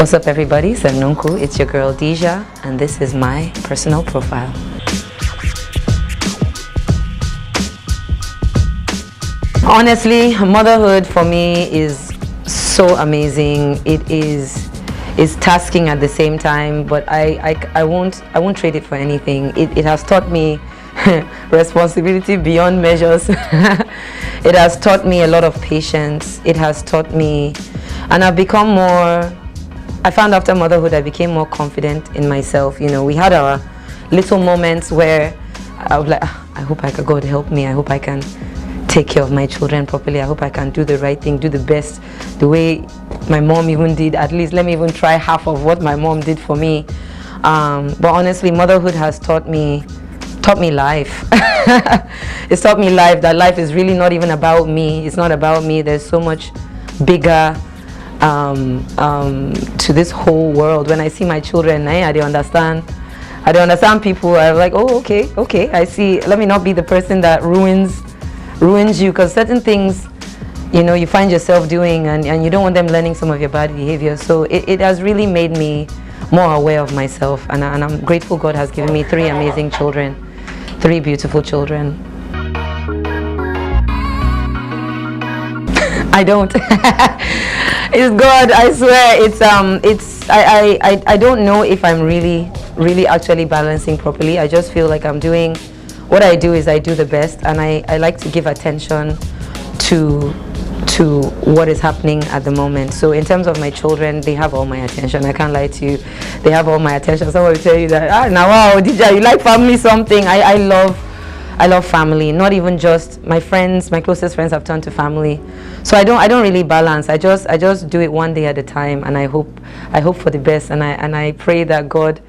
What's up, everybody? Nunku. It's your girl Dija, and this is my personal profile. Honestly, motherhood for me is so amazing. It's tasking at the same time, but I won't trade it for anything. It has taught me responsibility beyond measures. It has taught me a lot of patience. It has taught me, and I've become more. I found after motherhood I became more confident in myself. You know, we had our little moments where I was like, I hope God help me. I hope I can take care of my children properly. I hope I can do the right thing, do the best, the way my mom even did. At least let me even try half of what my mom did for me. But honestly, motherhood has taught me life. It's taught me life, that life is really not even about me. It's not about me. There's so much bigger to this whole world. When I see my children, I don't understand people. I'm like, oh, okay, I see. Let me not be the person that ruins you, because certain things, you know, you find yourself doing and you don't want them learning some of your bad behavior. So it has really made me more aware of myself, and I'm grateful God has given me 3 amazing children, 3 beautiful children. I don't. It's God, I swear. I don't know if I'm really actually balancing properly. I just feel like I'm doing what I do is I do the best, and I like to give attention to what is happening at the moment. So in terms of my children, they have all my attention. I can't lie to you. They have all my attention. Someone will tell you that, now wow, Dija, you like family something. I love family. Not even just my friends, my closest friends have turned to family. So I don't really balance. I just do it one day at a time, and I hope for the best, and I pray that God,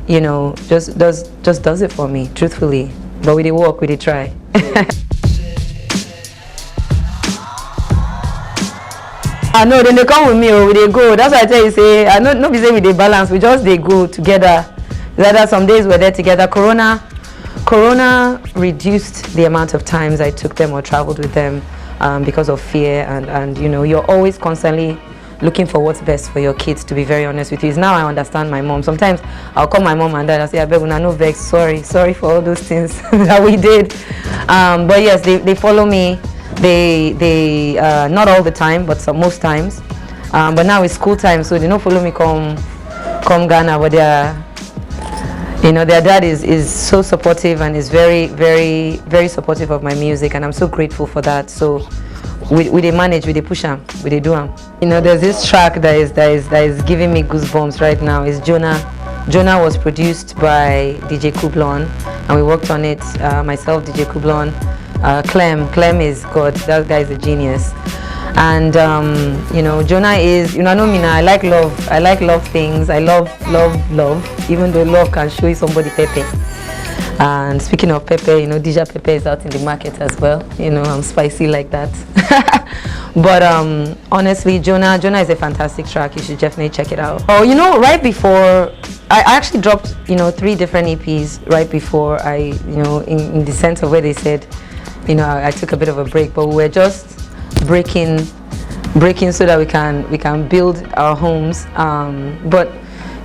you know, just does it for me, truthfully. But we did walk, we did try. I know, then they come with me, or we they go. That's why I tell you, say, I know, not be say we they balance, we just they go together. Rather, some days we're there together. Corona reduced the amount of times I took them or traveled with them because of fear, and you know, you're always constantly looking for what's best for your kids, to be very honest with you. Now I understand my mom. Sometimes I'll call my mom and dad and say, I beg una no vex, sorry for all those things that we did. But yes, they follow me. They not all the time, but most times. But now it's school time, so they don't follow me come Ghana, but you know, their dad is so supportive and is very, very, very supportive of my music, and I'm so grateful for that. So we they manage, we they push them, we they do them. You know, there's this track that is giving me goosebumps right now. It's Jonah. Jonah was produced by DJ Kublon, and we worked on it, myself, DJ Kublon, Clem is God. That guy is a genius. And you know, Jonah is, you know, I like love things. I love, even though love can show you somebody pepe. And speaking of pepe, you know, Dija Pepe is out in the market as well. You know, I'm spicy like that. But honestly, Jonah is a fantastic track. You should definitely check it out. Oh, you know, right before I actually dropped, you know, 3 different EPs right before I, you know, in the sense of where they said, you know, I took a bit of a break, but we were just breaking so that we can build our homes. But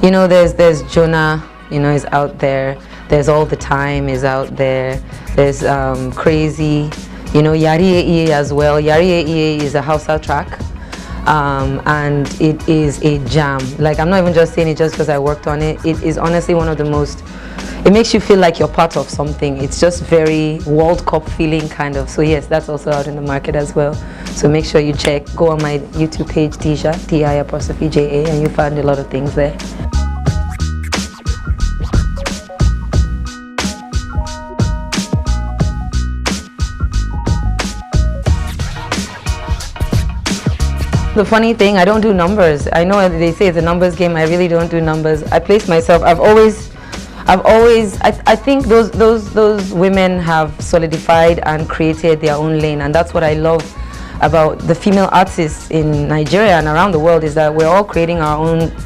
you know, there's Jonah, you know, is out there. There's All the Time is out there. There's Crazy, you know, Yari as well. Yari is a Hausa track, and it is a jam. Like, I'm not even just saying it just because I worked on it. It is honestly one of the most, it makes you feel like you're part of something. It's just very World Cup feeling kind of. So yes, that's also out in the market as well. So make sure you check. Go on my YouTube page, Dija, DI_JA, and you'll find a lot of things there. The funny thing, I don't do numbers. I know they say it's a numbers game. I really don't do numbers. I place myself. I've always. I think those women have solidified and created their own lane, and that's what I love about the female artists in Nigeria and around the world, is that we're all creating our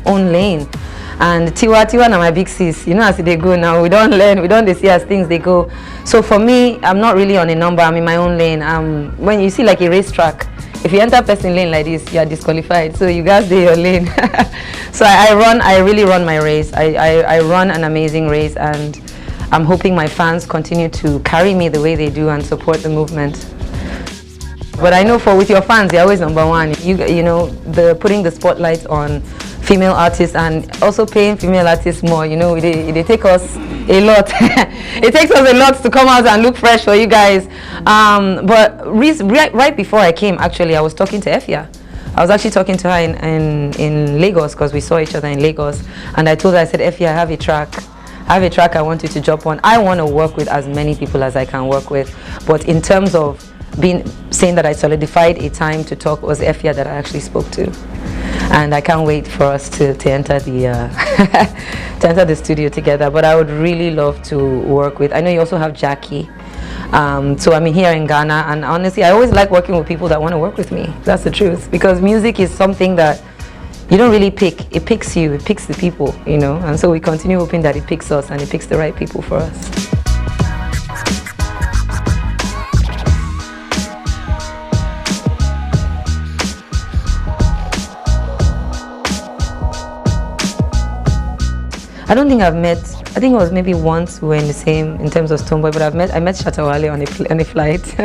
own lane. And Tiwa na my big sis, you know, as they go now, we don't learn, we don't see as things they go. So for me, I'm not really on a number, I'm in my own lane. When you see like a racetrack, if you enter person lane like this, you are disqualified. So you guys do your lane. So I really run my race. I run an amazing race, and I'm hoping my fans continue to carry me the way they do and support the movement. But I know with your fans, they're always number one. You know, the putting the spotlight on female artists and also paying female artists more. You know, they take us a lot. It takes us a lot to come out and look fresh for you guys. But right before I came, actually, I was talking to Efya. I was actually talking to her in Lagos, because we saw each other in Lagos. And I told her, I said, Efya, I have a track I want you to jump on. I want to work with as many people as I can work with. But in terms of saying that I solidified a time to talk, was Efya that I actually spoke to. And I can't wait for us to enter the to enter the studio together. But I would really love to work with, I know you also have Jackie. So I'm here in Ghana, and honestly, I always like working with people that want to work with me. That's the truth, because music is something that you don't really pick. It picks you, it picks the people, you know. And so we continue hoping that it picks us and it picks the right people for us. I don't think I've met, I think it was maybe once we were in the same, in terms of Stonebwoy, but I met Shatta Wale on a flight.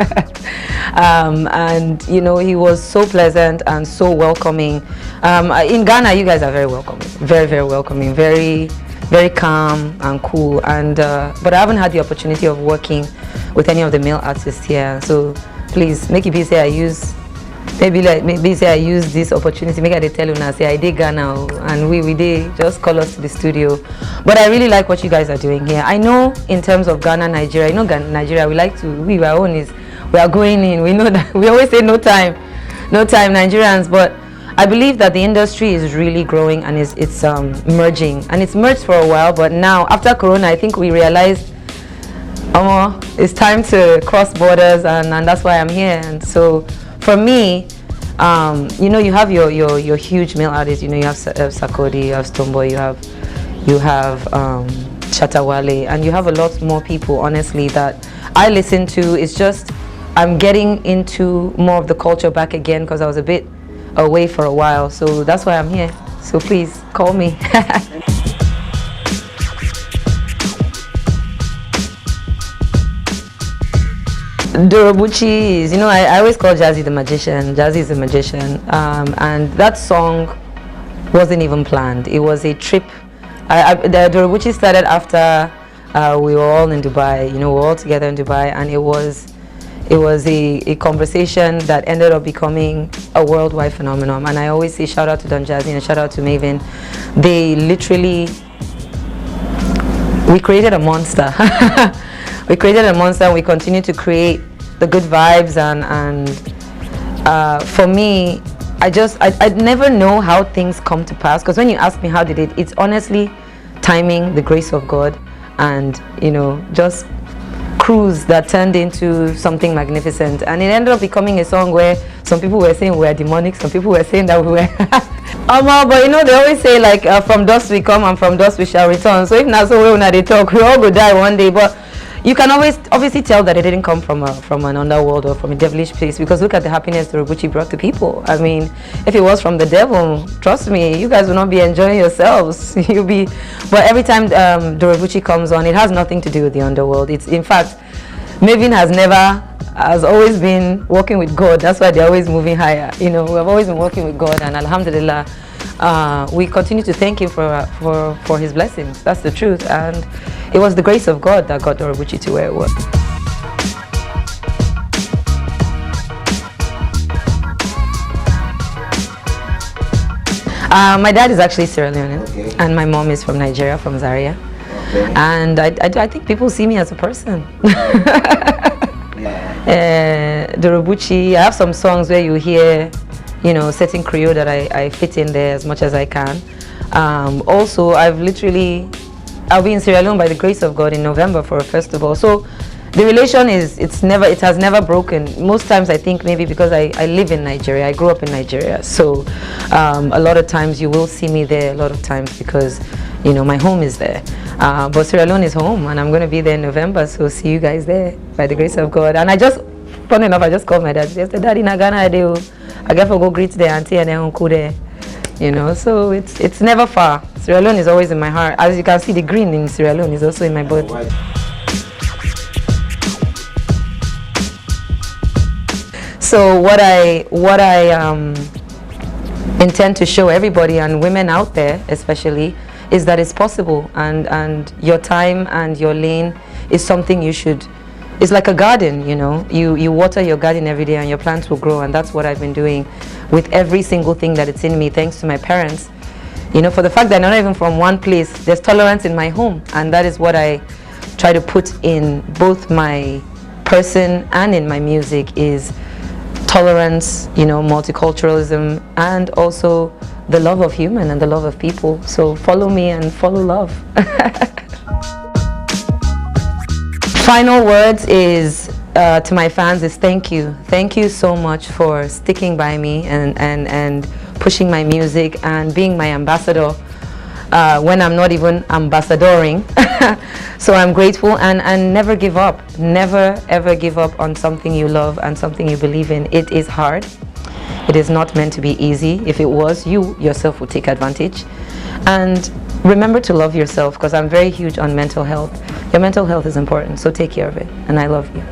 And you know, he was so pleasant and so welcoming. In Ghana, you guys are very welcoming, very, very welcoming, very, very calm and cool. And but I haven't had the opportunity of working with any of the male artists here. So please, make it be say I use, maybe say I use this opportunity, make I tell you now, say I did Ghana, and we did, just call us to the studio. But I really like what you guys are doing here. I know in terms of Ghana, Nigeria, you know, Nigeria, our own is, we are going in, we know that, we always say no time, Nigerians, but I believe that the industry is really growing, and it's merging, and it's merged for a while, but now, after Corona, I think we realized, it's time to cross borders, and that's why I'm here. And so, for me, you know, you have your huge male artists. You know, you have Sarkodie, you have Stonebwoy, you have Shatta Wale, and you have a lot more people, honestly, that I listen to. It's just I'm getting into more of the culture back again, because I was a bit away for a while. So that's why I'm here. So please call me. Dorobuchi is, you know, I always call Jazzy the magician. Jazzy is the magician, and that song wasn't even planned. It was a trip. The Dorobuchi started after we were all in Dubai. You know, we were all together in Dubai, and it was a conversation that ended up becoming a worldwide phenomenon. And I always say shout out to Don Jazzy and shout out to Maven. They literally, we created a monster. We created a monster, and we continue to create the good vibes. And for me, I never know how things come to pass, because when you ask me how did it, it's honestly timing, the grace of God, and you know, just cruise that turned into something magnificent. And it ended up becoming a song where some people were saying we were demonic, some people were saying that we were but you know, they always say like from dust we come and from dust we shall return. So if not so when they talk, we all go die one day. But you can obviously tell that it didn't come from an underworld or from a devilish place, because look at the happiness Dorobuchi brought to people. I mean, if it was from the devil, trust me, you guys will not be enjoying yourselves. You'll be. But every time Dorobuchi comes on, it has nothing to do with the underworld. It's, in fact, Maven has always been working with God. That's why they're always moving higher. You know, we've always been working with God, and Alhamdulillah, we continue to thank him for his blessings. That's the truth. And it was the grace of God that got Dorobuchi to where it was. My dad is actually Sierra Leonean, okay, and my mom is from Nigeria, from Zaria. Okay. And I think people see me as a person. Dorobuchi, I have some songs where you hear, you know, certain Creole that I fit in there as much as I can. Also, I'll be in Sierra Leone by the grace of God in November for a festival. So the relation it has never broken. Most times I think maybe because I live in Nigeria, I grew up in Nigeria. So a lot of times you will see me there, a lot of times because, you know, my home is there. But Sierra Leone is home, and I'm going to be there in November. So see you guys there by the grace of God. And funny enough, I just called my dad. He said, Daddy, na Ghana, I get to go greet the auntie and then uncle there. You know, so it's never far. Sierra Leone is always in my heart. As you can see, the green in Sierra Leone is also in my blood. So what I intend to show everybody, and women out there especially, is that it's possible, and your time and your lane is something you should. It's like a garden, you know. You water your garden every day and your plants will grow, and that's what I've been doing with every single thing that it's in me, thanks to my parents. You know, for the fact that I'm not even from one place, there's tolerance in my home, and that is what I try to put in both my person and in my music, is tolerance, you know, multiculturalism, and also the love of human and the love of people. So follow me and follow love. Final words is to my fans is thank you. Thank you so much for sticking by me and pushing my music and being my ambassador when I'm not even ambassadoring. So I'm grateful, and never give up. Never ever give up on something you love and something you believe in. It is hard. It is not meant to be easy. If it was, you yourself would take advantage. And remember to love yourself, because I'm very huge on mental health. Your mental health is important, so take care of it. And I love you.